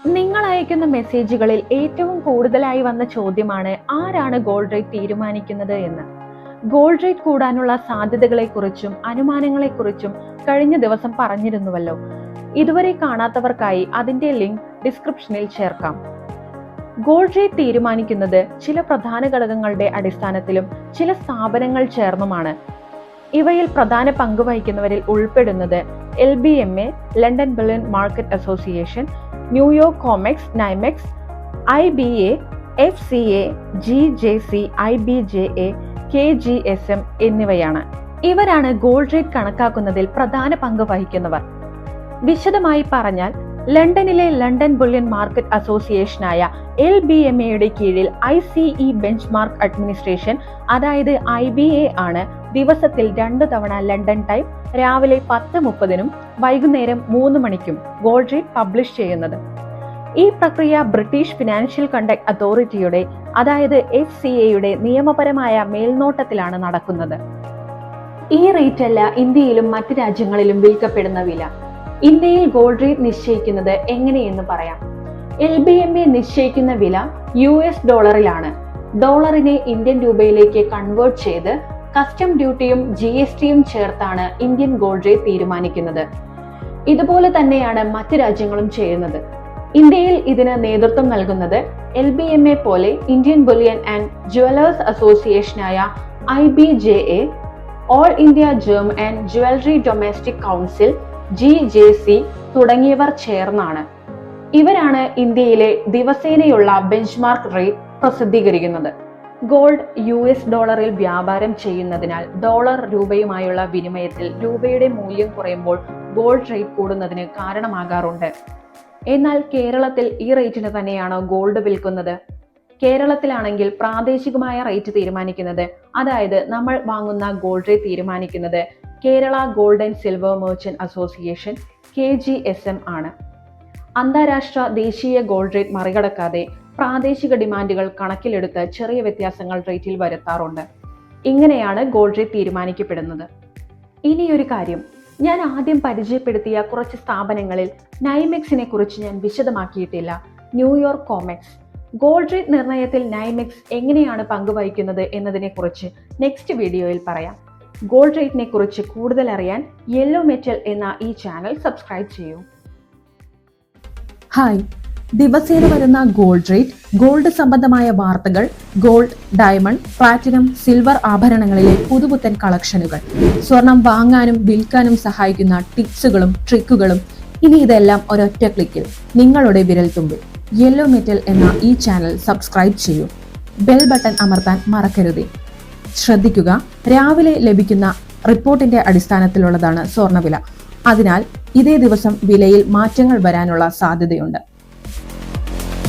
നിങ്ങൾ അയക്കുന്ന മെസ്സേജുകളിൽ ഏറ്റവും കൂടുതലായി വന്ന ചോദ്യമാണ് ആരാണ് ഗോൾഡ് റേറ്റ് തീരുമാനിക്കുന്നത് എന്ന്. ഗോൾഡ് റേറ്റ് കൂടാനുള്ള സാധ്യതകളെക്കുറിച്ചും അനുമാനങ്ങളെക്കുറിച്ചും കഴിഞ്ഞ ദിവസം പറഞ്ഞിരുന്നുവല്ലോ. ഇതുവരെ കാണാത്തവർക്കായി അതിന്റെ ലിങ്ക് ഡിസ്ക്രിപ്ഷനിൽ ചേർക്കാം. ഗോൾഡ് റേറ്റ് തീരുമാനിക്കുന്നത് ചില പ്രധാന ഘടകങ്ങളുടെ അടിസ്ഥാനത്തിലും ചില സ്ഥാപനങ്ങൾ ചേർന്നുമാണ്. ഇവയിൽ പ്രധാന പങ്ക് വഹിക്കുന്നവരിൽ ഉൾപ്പെടുന്നത് LBMA, London bullion market association, New York COMEX, NYMEX, IBA, FCA, GJC, IBJA, KGSM എന്നിവയാണ്. ഇവരാണ് ഗോൾഡ് റേറ്റ് കണക്കാക്കുന്നതിൽ പ്രധാന പങ്ക് വഹിക്കുന്നവർ. വിശദമായി പറഞ്ഞാൽ, ലണ്ടനിലെ ലണ്ടൻ ബുള്ളിയൻ മാർക്കറ്റ് അസോസിയേഷനായ LBMA കീഴിൽ ICE ബെഞ്ച്മാർക്ക് അഡ്മിനിസ്ട്രേഷൻ, അതായത് IBA ആണ് ദിവസത്തിൽ 2 തവണ ലണ്ടൻ ടൈം രാവിലെ 10:30 വൈകുന്നേരം 3 മണിക്കും ഗോൾഡ് റേറ്റ് പബ്ലിഷ് ചെയ്യുന്നത്. ഈ പ്രക്രിയ ബ്രിട്ടീഷ് ഫിനാൻഷ്യൽ കണ്ടക്ട് അതോറിറ്റിയുടെ, അതായത് FCA നിയമപരമായ മേൽനോട്ടത്തിലാണ് നടക്കുന്നത്. ഈ റേറ്റ് അല്ല ഇന്ത്യയിലും മറ്റ് രാജ്യങ്ങളിലും വിൽക്കപ്പെടുന്ന വില. ഇന്ത്യയിൽ ഗോൾഡ് റേറ്റ് നിശ്ചയിക്കുന്നത് എങ്ങനെയെന്ന് പറയാം. LBMA നിശ്ചയിക്കുന്ന വില US ഡോളറിലാണ്. ഡോളറിനെ ഇന്ത്യൻ രൂപയിലേക്ക് കൺവേർട്ട് ചെയ്ത് കസ്റ്റം ഡ്യൂട്ടിയും GSTയും ചേർത്താണ് ഇന്ത്യൻ ഗോൾഡ് റേറ്റ് തീരുമാനിക്കുന്നത്. ഇതുപോലെ തന്നെയാണ് മറ്റ് രാജ്യങ്ങളും ചെയ്യുന്നത്. ഇന്ത്യയിൽ ഇതിന് നേതൃത്വം നൽകുന്നത് LBMA പോലെ ഇന്ത്യൻ ബുള്ളിയൻ ആൻഡ് ജുവലേഴ്സ് അസോസിയേഷനായ IBJA, all India gem and jewellery domestic council GJC തുടങ്ങിയവർ ചേർന്നാണ്. ഇവരാണ് ഇന്ത്യയിലെ ദിവസേനയുള്ള ബെഞ്ച്മാർക്ക് റേറ്റ് പ്രസിദ്ധീകരിക്കുന്നത്. ഗോൾഡ് US ഡോളറിൽ വ്യാപാരം ചെയ്യുന്നതിനാൽ ഡോളർ രൂപയുമായുള്ള വിനിമയത്തിൽ രൂപയുടെ മൂല്യം കുറയുമ്പോൾ ഗോൾഡ് റേറ്റ് കൂടുന്നതിന് കാരണമാകാറുണ്ട്. എന്നാൽ കേരളത്തിൽ ഈ റേറ്റിന് തന്നെയാണോ ഗോൾഡ് വിൽക്കുന്നത്? കേരളത്തിലാണെങ്കിൽ പ്രാദേശികമായ റേറ്റ് തീരുമാനിക്കുന്നത്, അതായത് നമ്മൾ വാങ്ങുന്ന ഗോൾഡ് റേറ്റ് തീരുമാനിക്കുന്നത് Kerala gold and silver merchant association KGSM ആണ്. അന്താരാഷ്ട്ര ദേശീയ ഗോൾഡ് റേറ്റ് മറികടക്കാതെ പ്രാദേശിക ഡിമാൻഡുകൾ കണക്കിലെടുത്ത് ചെറിയ വ്യത്യാസങ്ങൾ റേറ്റിൽ വരുത്താറുണ്ട്. ഇങ്ങനെയാണ് ഗോൾഡ് റേറ്റ് തീരുമാനിക്കപ്പെടുന്നത്. ഇനിയൊരു കാര്യം, ഞാൻ ആദ്യം പരിചയപ്പെടുത്തിയ കുറച്ച് സ്ഥാപനങ്ങളിൽ നൈമെക്സിനെ കുറിച്ച് ഞാൻ വിശദമാക്കിയിട്ടില്ല. New York Comex. ഗോൾഡ് റേറ്റ് നിർണയത്തിൽ നൈമെക്സ് എങ്ങനെയാണ് പങ്കുവഹിക്കുന്നത് എന്നതിനെ കുറിച്ച് നെക്സ്റ്റ് വീഡിയോയിൽ പറയാം. ഗോൾഡ് റേറ്റിനെ കുറിച്ച് കൂടുതൽ അറിയാൻ യെല്ലോ മെറ്റൽ എന്ന ഈ ചാനൽ സബ്സ്ക്രൈബ് ചെയ്യൂ. ഹായ്, ദിവസേന വരുന്ന ഗോൾഡ് റേറ്റ്, ഗോൾഡ് സംബന്ധമായ വാർത്തകൾ, ഗോൾഡ്, ഡയമണ്ട്, പ്ലാറ്റിനം, സിൽവർ ആഭരണങ്ങളിലെ പുതുപുത്തൻ കളക്ഷനുകൾ, സ്വർണം വാങ്ങാനും വിൽക്കാനും സഹായിക്കുന്ന ടിപ്സുകളും ട്രിക്കുകളും, ഇനി ഇതെല്ലാം ഒരൊറ്റ ക്ലിക്കിൽ നിങ്ങളുടെ വിരൽത്തുമ്പിൽ. യെല്ലോ മെറ്റൽ എന്ന ഈ ചാനൽ സബ്സ്ക്രൈബ് ചെയ്യൂ. ബെൽ ബട്ടൺ അമർത്താൻ മറക്കരുതേ. ശ്രദ്ധിക്കുക, രാവിലെ ലഭിക്കുന്ന റിപ്പോർട്ടിന്റെ അടിസ്ഥാനത്തിലുള്ളതാണ് സ്വർണ്ണവില. അതിനാൽ ഇതേ ദിവസം വിലയിൽ മാറ്റങ്ങൾ വരാനുള്ള സാധ്യതയുണ്ട്.